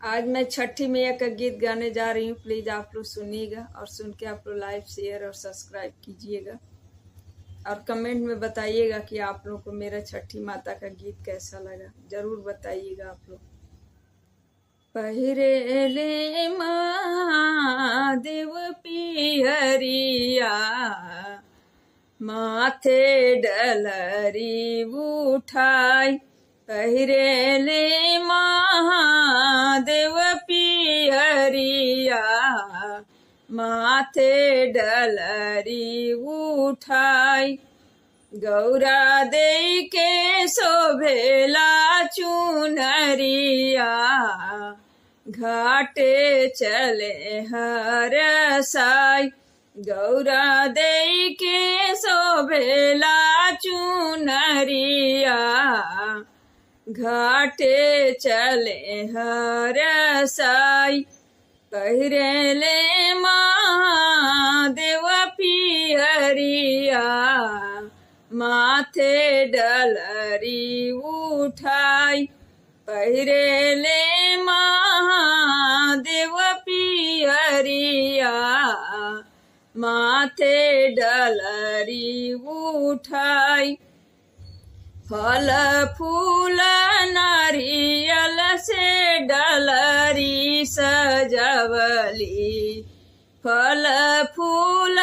आज मैं छठी मैया का गीत गाने जा रही हूँ। प्लीज आप लोग सुनिएगा और सुन के आप लोग लाइक शेयर और सब्सक्राइब कीजिएगा और कमेंट में बताइएगा कि आप लोग को मेरा छठी माता का गीत कैसा लगा। जरूर बताइएगा आप लोग। पहिरेले महादेव पिहरिया, माथे डलरी उठाई। पहिरेले महादेव पिहरिया, माथे डलरी उठाई। गौरा दई के शोभेला चुनरिया, घाटे चले हर साई। गौरा दई के शोभेला चुनरिया, घाटे चले हर साई। पहिरेले महादेव पिहरिया, माथे डलरी उठाई। पहिरेले महादेव पिहरिया, माथे डलरी उठाई। फल फूल नारियल से डलरी सजवली, फल फूल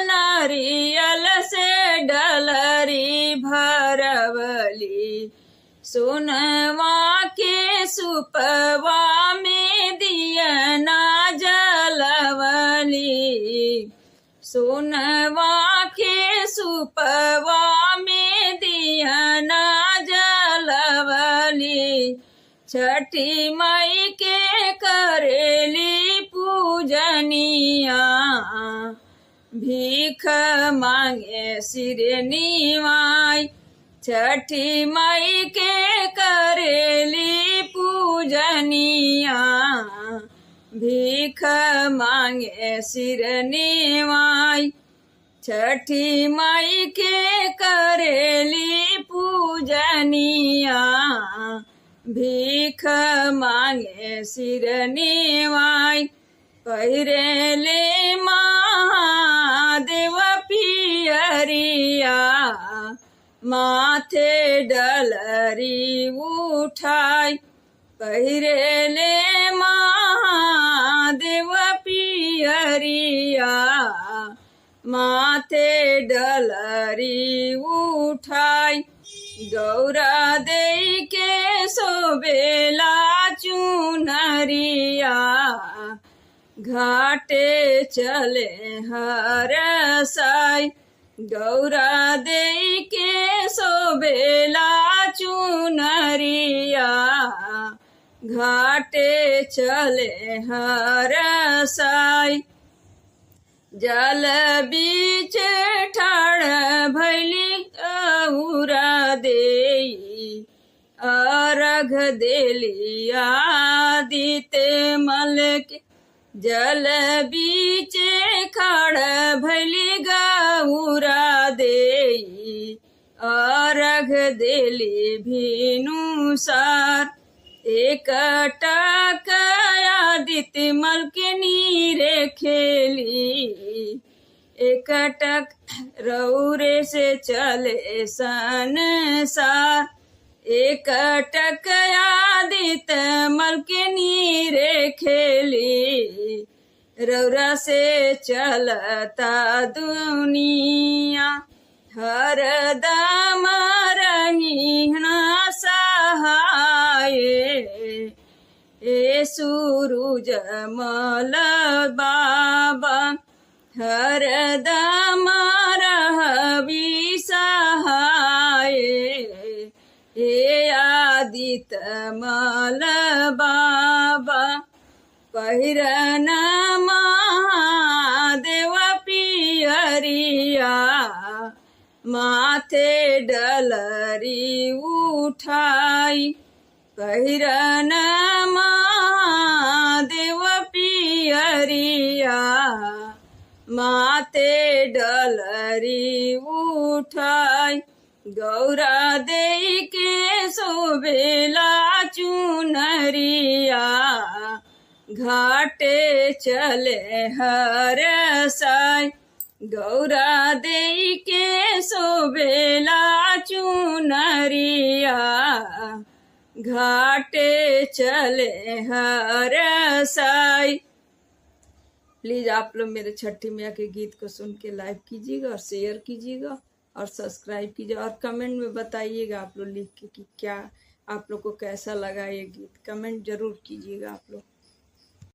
नारियल से डलरी भरवली। सोनवा के सुपवा में दियना जलवली, सोनवा के सुपवा में दियना जलवली। छठी माई के करेली पूजनिया, भीख मांगे सिर निवाई। छठी माई के करेली पूजनिया, भीख मांगे सिर निवाई। छठी माई के करेली पूजनिया, भीख मांगे सिर निवाई। पहिरेले महादेव पिहरिया, माथे डलरी उठाई। पहिरेले महादेव पिहरिया, माथे डलरी उठाई। गौरा दई के शोभेला चुनरिया, घाटे चले हर साई। गौरा दई के शोभेला चुनरिया, घाटे चले हर साई। जल बीच ठाड़ भैली गौरा देई, अर्घ देली आदित्य मल के। जल बीच खड़ भैली गौरा देई, अर्घ देली भीनुसार। एक टक आदित्य मल के नीरे खेली, एक टक रौरे से चले संसार। एक टक आदित्य मल के नीरे खेली, रौरा से चलता दुनिया। हर दम रही सहाय, ए सूरज मल बाबा। हर दम रहबी सहाय, ए आदित्य मल बाबा। पहिरन महादेव पिहरिया, माथे डलरी उठाई। पहिरन महादेव पिहरिया, माथे डलरी उठाई। गौरा देई के शोभेला चुनरिया घाटे चले हर साई गौरा दे के शोभेला चुनरिया घाटे चले हर साई। प्लीज़ आप लोग मेरे छठी मैया के गीत को सुन के लाइक कीजिएगा और शेयर कीजिएगा और सब्सक्राइब कीजिएगा और कमेंट में बताइएगा आप लोग लिख के कि क्या आप लोग को कैसा लगा ये गीत। कमेंट जरूर कीजिएगा आप लोग।